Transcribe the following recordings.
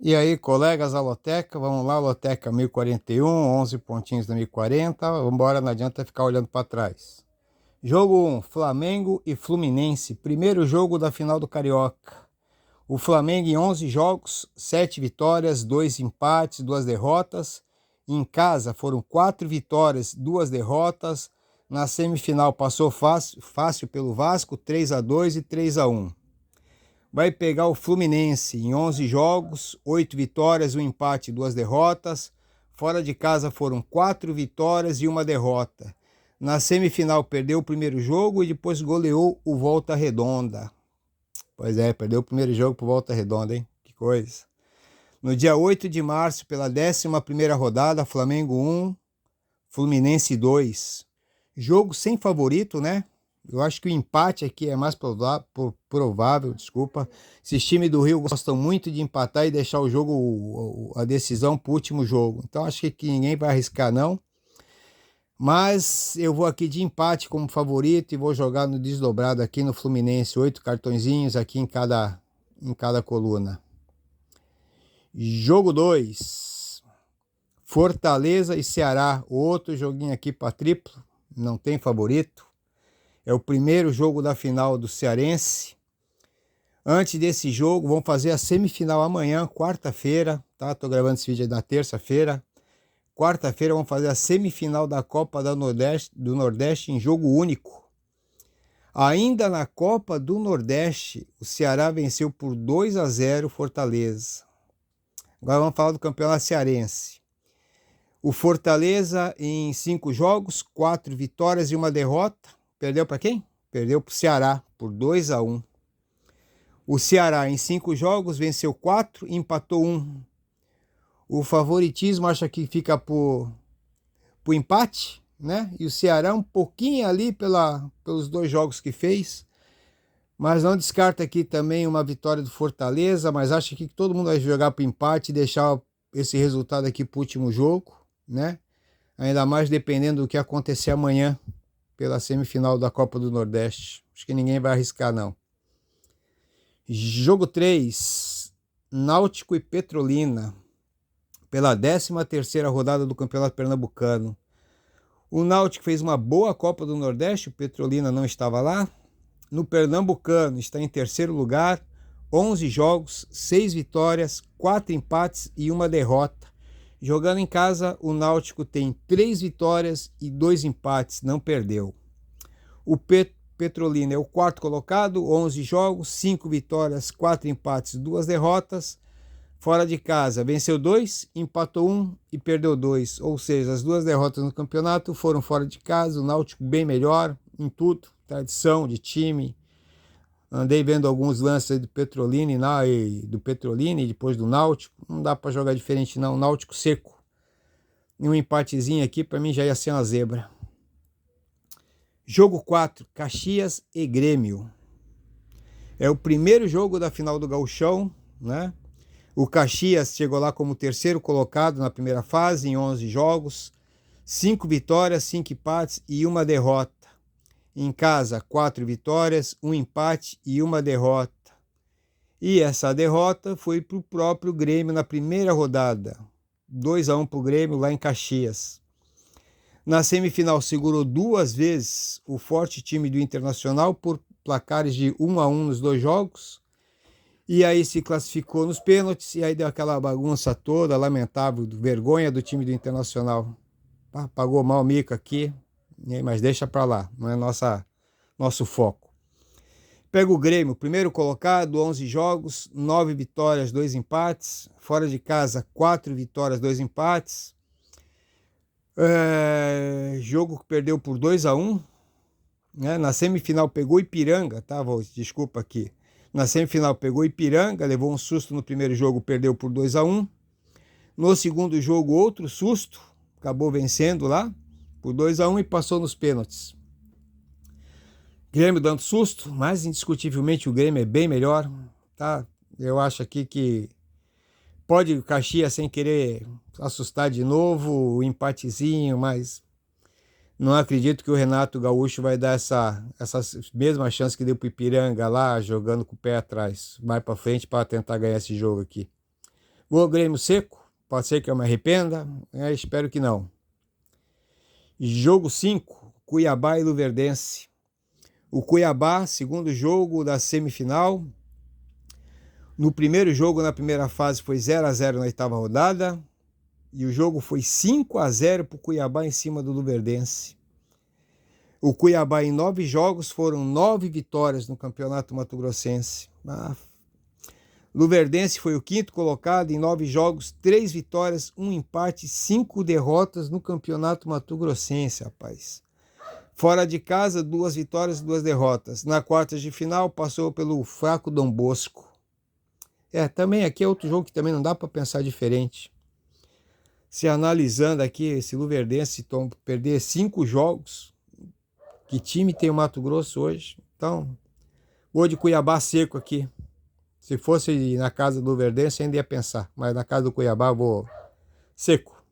E aí, colegas da Loteca, vamos lá, Loteca 1041, 11 pontinhos da 1040, vamos embora, não adianta ficar olhando para trás. Jogo 1, Flamengo e Fluminense, primeiro jogo da final do Carioca. O Flamengo em 11 jogos, 7 vitórias, 2 empates, 2 derrotas. Em casa foram 4 vitórias, 2 derrotas. Na semifinal passou fácil pelo Vasco, 3-2 e 3-1. Vai pegar o Fluminense em 11 jogos, 8 vitórias, 1 empate e 2 derrotas. Fora de casa foram 4 vitórias e 1 derrota. Na semifinal perdeu o primeiro jogo e depois goleou o Volta Redonda. Pois é, perdeu o primeiro jogo pro Volta Redonda, hein? Que coisa. No dia 8 de março, pela 11ª rodada, Flamengo 1, Fluminense 2. Jogo sem favorito, né? Eu acho que o empate aqui é mais provável, desculpa. Esses times do Rio gostam muito de empatar e deixar o jogo, a decisão para o último jogo. Então acho que ninguém vai arriscar não. Mas eu vou aqui de empate como favorito e vou jogar no desdobrado aqui no Fluminense. 8 cartõezinhos aqui em cada coluna. Jogo 2. Fortaleza e Ceará. Outro joguinho aqui para triplo. Não tem favorito. É o primeiro jogo da final do Cearense. Antes desse jogo, vamos fazer a semifinal amanhã, quarta-feira, tá? Tô gravando esse vídeo aí na terça-feira. Quarta-feira vamos fazer a semifinal da Copa do Nordeste em jogo único. Ainda na Copa do Nordeste, o Ceará venceu por 2-0 Fortaleza. Agora vamos falar do campeonato cearense. O Fortaleza em 5 jogos, 4 vitórias e 1 derrota. Perdeu para quem? Perdeu para o Ceará por 2-1. O Ceará em 5 jogos venceu 4 e empatou 1. O favoritismo acha que fica por empate, né? E o Ceará um pouquinho ali pelos 2 jogos que fez. Mas não descarta aqui também uma vitória do Fortaleza, mas acha que todo mundo vai jogar para empate e deixar esse resultado aqui para o último jogo, né? Ainda mais dependendo do que acontecer amanhã pela semifinal da Copa do Nordeste. Acho que ninguém vai arriscar, não. Jogo 3, Náutico e Petrolina, pela 13ª rodada do Campeonato Pernambucano. O Náutico fez uma boa Copa do Nordeste, o Petrolina não estava lá. No Pernambucano está em terceiro lugar, 11 jogos, 6 vitórias, 4 empates e 1 derrota. Jogando em casa, o Náutico tem 3 vitórias e 2 empates, não perdeu. O Petrolina é o quarto colocado, 11 jogos, 5 vitórias, 4 empates, 2 derrotas. Fora de casa, venceu 2, empatou 1 e perdeu 2. Ou seja, as 2 derrotas no campeonato foram fora de casa, o Náutico bem melhor em tudo, tradição de time. Andei vendo alguns lances aí do Petrolina e depois do Náutico. Não dá para jogar diferente não, Náutico seco. E um empatezinho aqui para mim já ia ser uma zebra. Jogo 4, Caxias e Grêmio. É o primeiro jogo da final do Gauchão, né? O Caxias chegou lá como terceiro colocado na primeira fase, em 11 jogos, 5 vitórias, 5 empates e 1 derrota. Em casa, 4 vitórias, 1 empate e 1 derrota. E essa derrota foi para o próprio Grêmio na primeira rodada. 2-1 para o Grêmio lá em Caxias. Na semifinal segurou 2 vezes o forte time do Internacional por placares de 1-1 nos 2 jogos. E aí se classificou nos pênaltis e aí deu aquela bagunça toda, lamentável, vergonha do time do Internacional. Pagou mal o mico aqui. Mas deixa para lá, não é nosso foco. Pega o Grêmio, primeiro colocado, 11 jogos, 9 vitórias, 2 empates. Fora de casa, 4 vitórias, 2 empates. Jogo que perdeu por 2-1. Né? Na semifinal pegou Ipiranga, tá? Desculpa aqui. Na semifinal pegou Ipiranga, levou um susto no primeiro jogo, perdeu por 2-1. No segundo jogo, outro susto, acabou vencendo lá por 2-1 e passou nos pênaltis. Grêmio dando susto, mas indiscutivelmente o Grêmio é bem melhor, tá? Eu acho aqui que pode o Caxias sem querer assustar de novo, o empatezinho, mas não acredito que o Renato Gaúcho vai dar essa mesma chance que deu para o Ipiranga lá, jogando com o pé atrás. Vai para frente para tentar ganhar esse jogo aqui. Vou Grêmio seco? Pode ser que eu me arrependa, espero que não. Jogo 5, Cuiabá e Luverdense. O Cuiabá, segundo jogo da semifinal. No primeiro jogo, na primeira fase, foi 0-0 na oitava rodada. E o jogo foi 5-0 para o Cuiabá em cima do Luverdense. O Cuiabá, em 9 jogos, foram 9 vitórias no Campeonato Mato-Grossense. Luverdense foi o quinto colocado em 9 jogos, 3 vitórias, 1 empate, 5 derrotas no Campeonato Mato-Grossense, rapaz. Fora de casa, 2 vitórias, 2 derrotas. Na quarta de final, passou pelo fraco Dom Bosco. Também aqui é outro jogo que também não dá para pensar diferente. Se analisando aqui, esse Luverdense perder 5 jogos, que time tem o Mato Grosso hoje? Então, vou de Cuiabá seco aqui. Se fosse na casa do Luverdense, ainda ia pensar. Mas na casa do Cuiabá, vou seco.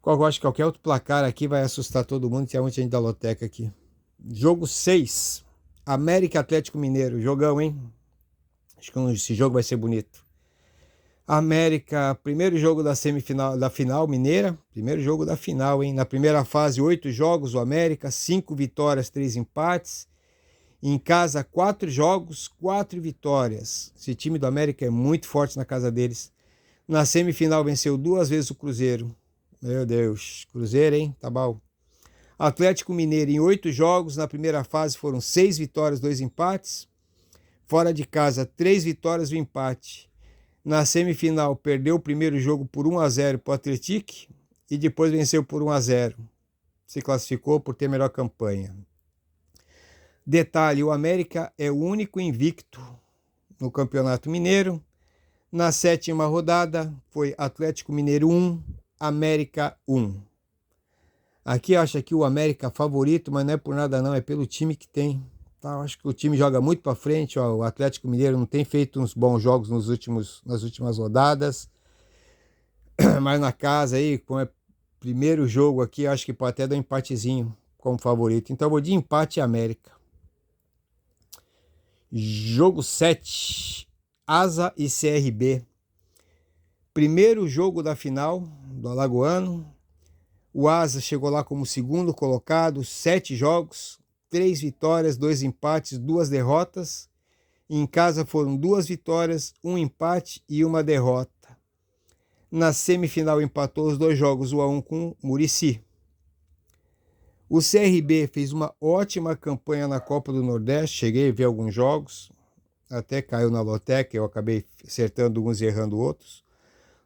Eu acho que qualquer outro placar aqui vai assustar todo mundo. Tem muita gente da loteca aqui. Jogo 6. América Atlético Mineiro. Jogão, hein? Acho que esse jogo vai ser bonito. América, primeiro jogo da semifinal, da final mineira. Primeiro jogo da final, hein? Na primeira fase, 8 jogos, o América, 5 vitórias, 3 empates. Em casa, 4 jogos, 4 vitórias. Esse time do América é muito forte na casa deles. Na semifinal, venceu 2 vezes o Cruzeiro. Meu Deus, Cruzeiro, hein? Tá bom. Atlético Mineiro, em 8 jogos, na primeira fase foram 6 vitórias, 2 empates. Fora de casa, 3 vitórias e um empate. Na semifinal, perdeu o primeiro jogo por 1-0 para o Atlético e depois venceu por 1-0. Se classificou por ter melhor campanha. Detalhe, o América é o único invicto no Campeonato Mineiro. Na 7ª rodada, foi Atlético Mineiro 1, América 1. Aqui eu acho que o América favorito, mas não é por nada não, é pelo time que tem. Tá? Eu acho que o time joga muito para frente, ó, o Atlético Mineiro não tem feito uns bons jogos nas últimas rodadas. Mas na casa aí, como é primeiro jogo aqui, eu acho que pode até dar um empatezinho como favorito. Então eu vou de empate América. Jogo 7, Asa e CRB. Primeiro jogo da final do Alagoano. O Asa chegou lá como segundo colocado, 7 jogos, 3 vitórias, 2 empates, 2 derrotas. Em casa foram 2 vitórias, 1 empate e 1 derrota. Na semifinal empatou os 2 jogos, 1-1 com o Murici. O CRB fez uma ótima campanha na Copa do Nordeste, cheguei a ver alguns jogos, até caiu na loteca, eu acabei acertando uns e errando outros.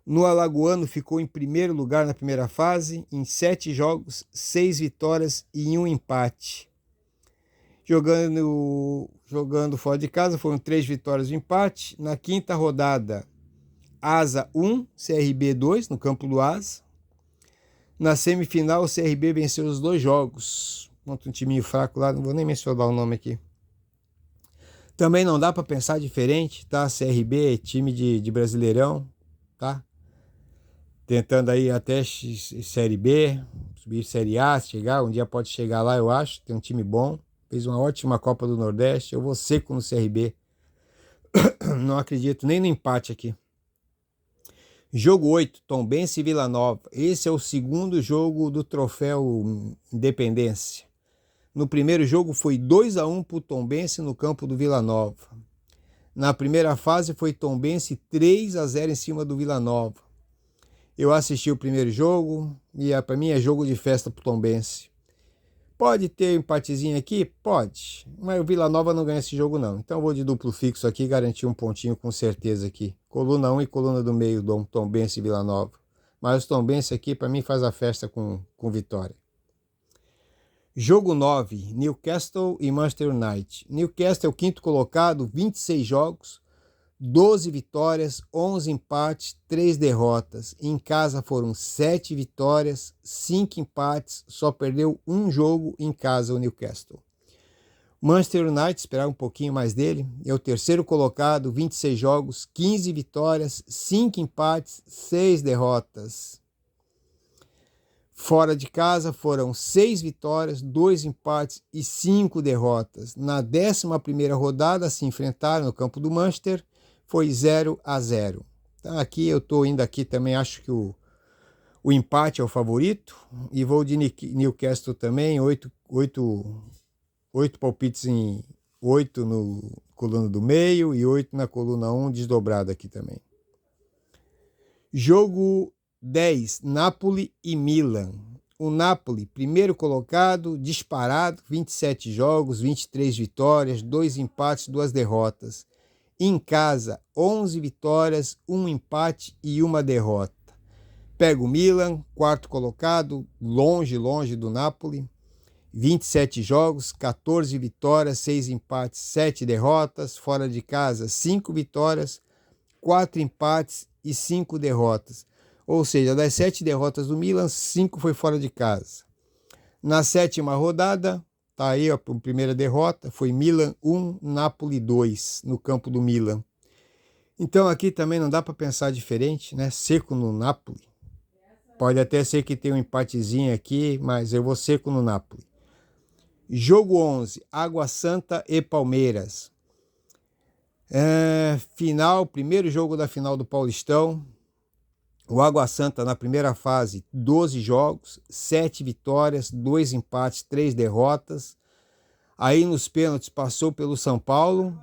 No Alagoano ficou em primeiro lugar na primeira fase, em 7 jogos, 6 vitórias e 1 empate. Jogando fora de casa foram 3 vitórias e 1 empate. Na 5ª rodada, Asa 1, CRB 2, no campo do Asa. Na semifinal, o CRB venceu os 2 jogos contra um timinho fraco lá, não vou nem mencionar o nome aqui. Também não dá para pensar diferente, tá? CRB é time de Brasileirão, tá? Tentando aí até Série B, subir Série A, chegar, um dia pode chegar lá, eu acho, tem um time bom, fez uma ótima Copa do Nordeste, eu vou seco no CRB. Não acredito nem no empate aqui. Jogo 8, Tombense e Vila Nova. Esse é o segundo jogo do troféu Independência. No primeiro jogo foi 2-1 para o Tombense no campo do Vila Nova. Na primeira fase foi Tombense 3-0 em cima do Vila Nova. Eu assisti o primeiro jogo e para mim é jogo de festa para o Tombense. Pode ter um empatezinho aqui? Pode. Mas o Vila Nova não ganha esse jogo não. Então eu vou de duplo fixo aqui e garantir um pontinho com certeza aqui. Coluna 1 e coluna do meio do Tombense e Vila Nova. Mas o Tombense aqui para mim faz a festa com vitória. Jogo 9, Newcastle e Manchester United. Newcastle é o quinto colocado, 26 jogos, 12 vitórias, 11 empates, 3 derrotas. Em casa foram 7 vitórias, 5 empates, só perdeu um jogo em casa o Newcastle. Manchester United, esperar um pouquinho mais dele, é o terceiro colocado, 26 jogos, 15 vitórias, 5 empates, 6 derrotas. Fora de casa foram 6 vitórias, 2 empates e 5 derrotas. Na 11ª rodada se enfrentaram no campo do Manchester, foi 0-0. Então aqui eu estou indo aqui também, acho que o empate é o favorito. E vou de Newcastle também, 8 palpites em 8 no coluna do meio e 8 na coluna 1, desdobrado aqui também. Jogo 10, Napoli e Milan. O Napoli, primeiro colocado, disparado, 27 jogos, 23 vitórias, 2 empates, 2 derrotas. Em casa, 11 vitórias, 1 empate e 1 derrota. Pega o Milan, quarto colocado, longe do Napoli. 27 jogos, 14 vitórias, 6 empates, 7 derrotas. Fora de casa, 5 vitórias, 4 empates e 5 derrotas. Ou seja, das 7 derrotas do Milan, 5 foi fora de casa. Na 7ª rodada, tá aí a primeira derrota, foi Milan 1, Napoli 2, no campo do Milan. Então aqui também não dá para pensar diferente, né? Seco no Napoli. Pode até ser que tenha um empatezinho aqui, mas eu vou seco no Napoli. Jogo 11, Água Santa e Palmeiras. Final, primeiro jogo da final do Paulistão. O Água Santa na primeira fase, 12 jogos, 7 vitórias, 2 empates, 3 derrotas. Aí nos pênaltis passou pelo São Paulo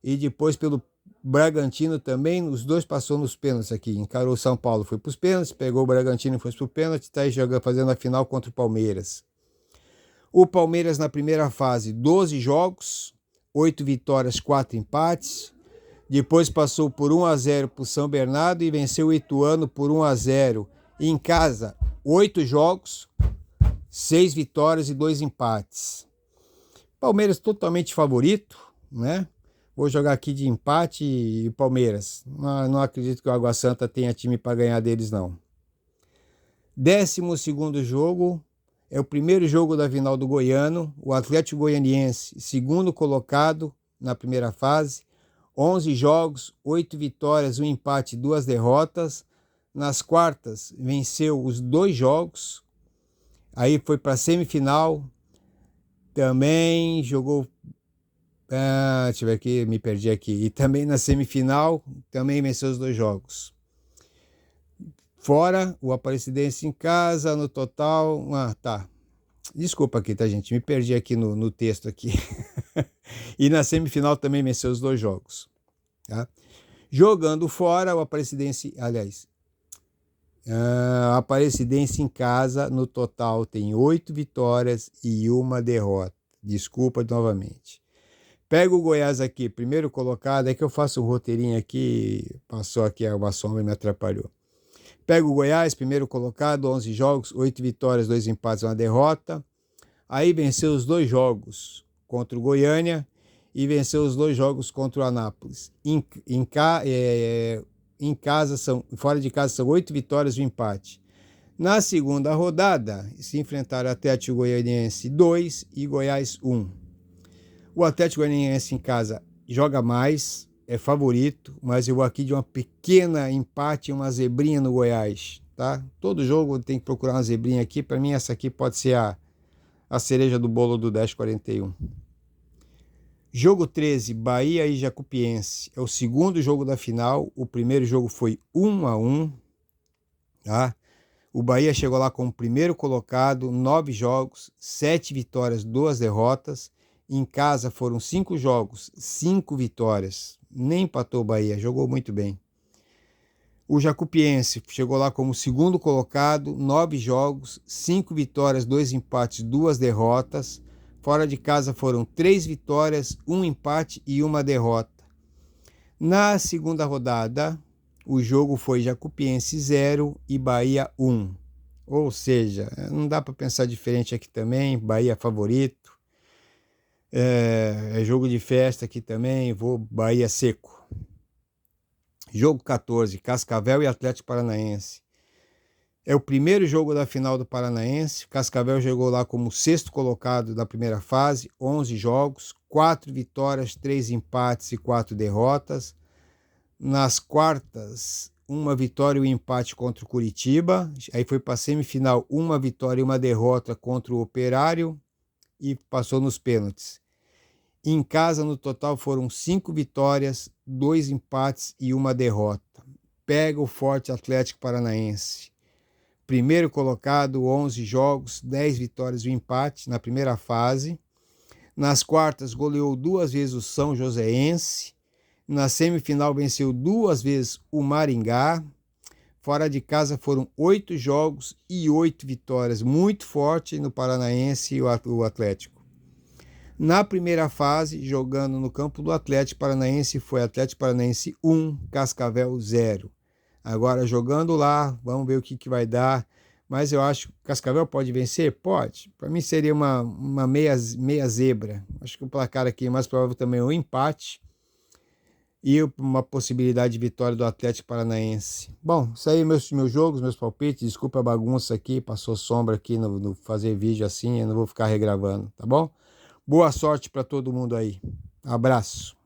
e depois pelo Bragantino também. Os dois passou nos pênaltis aqui. Encarou o São Paulo, foi para os pênaltis, pegou o Bragantino e foi para o pênalti. Está aí jogando, fazendo a final contra o Palmeiras. O Palmeiras na primeira fase, 12 jogos, 8 vitórias, 4 empates. Depois passou por 1-0 para o São Bernardo e venceu o Ituano por 1-0. Em casa, 8 jogos, 6 vitórias e 2 empates. Palmeiras totalmente favorito, né? Vou jogar aqui de empate e Palmeiras. Não acredito que o Água Santa tenha time para ganhar deles, não. 12º jogo, é o primeiro jogo da final do Goiano. O Atlético Goianiense, segundo colocado na primeira fase. 11 jogos, 8 vitórias, 1 empate, 2 derrotas. Nas quartas, venceu os 2 jogos. Aí foi para a semifinal. Também jogou... deixa eu ver aqui, me perdi aqui. E também na semifinal, também venceu os 2 jogos. Fora, o Aparecidense em casa, no total... tá. Desculpa aqui, tá, gente? Me perdi aqui no texto aqui. E na semifinal também venceu os 2 jogos. Tá? Jogando fora, o Aparecidense, aliás, a Aparecidense em casa, no total, tem 8 vitórias e 1 derrota. Desculpa novamente. Pega o Goiás aqui, primeiro colocado, é que eu faço um roteirinho aqui, passou aqui uma sombra e me atrapalhou. Pega o Goiás, primeiro colocado, 11 jogos, 8 vitórias, 2 empates, 1 derrota. Aí venceu os 2 jogos contra o Goiânia e venceu os 2 jogos contra o Anápolis. Em casa, fora de casa, são 8 vitórias e 1 empate. Na segunda rodada, se enfrentaram Atlético Goianiense 2 e Goiás 1. O Atlético Goianiense em casa joga mais, é favorito, mas eu vou aqui de uma pequena empate e uma zebrinha no Goiás, tá? Todo jogo tem que procurar uma zebrinha aqui. Para mim, essa aqui pode ser a cereja do bolo do 10-41. Jogo 13, Bahia e Jacupiense. É o segundo jogo da final. O primeiro jogo foi 1-1. Tá? O Bahia chegou lá como primeiro colocado, 9 jogos, 7 vitórias, 2 derrotas. Em casa foram 5 jogos, 5 vitórias. Nem empatou o Bahia, jogou muito bem. O Jacupiense chegou lá como segundo colocado, 9 jogos, 5 vitórias, 2 empates, 2 derrotas. Fora de casa foram 3 vitórias, 1 empate e 1 derrota. Na segunda rodada, o jogo foi Jacupiense 0 e Bahia 1. Ou seja, não dá para pensar diferente aqui também, Bahia favorito. É jogo de festa aqui também, vou Bahia seco. Jogo 14, Cascavel e Atlético Paranaense. É o primeiro jogo da final do Paranaense. Cascavel jogou lá como sexto colocado da primeira fase, 11 jogos, 4 vitórias, 3 empates e 4 derrotas. Nas quartas, 1 vitória e 1 empate contra o Curitiba. Aí foi para a semifinal, 1 vitória e 1 derrota contra o Operário e passou nos pênaltis. Em casa, no total, foram 5 vitórias, 2 empates e 1 derrota. pega o forte Atlético Paranaense. Primeiro colocado, 11 jogos, 10 vitórias e um empate na primeira fase. Nas quartas, goleou 2 vezes o São Joséense. Na semifinal, venceu 2 vezes o Maringá. Fora de casa foram 8 jogos e 8 vitórias. Muito forte no Paranaense e o Atlético. Na primeira fase, jogando no campo do Atlético Paranaense, foi Atlético Paranaense 1, Cascavel 0. Agora jogando lá, vamos ver o que vai dar. Mas eu acho que o Cascavel pode vencer? Pode. Para mim seria uma meia zebra. Acho que o placar aqui mais provável também é um empate e uma possibilidade de vitória do Atlético Paranaense. Bom, isso aí meus jogos, meus palpites. Desculpa a bagunça aqui, passou sombra aqui no fazer vídeo assim, eu não vou ficar regravando, tá bom? Boa sorte para todo mundo aí. Abraço.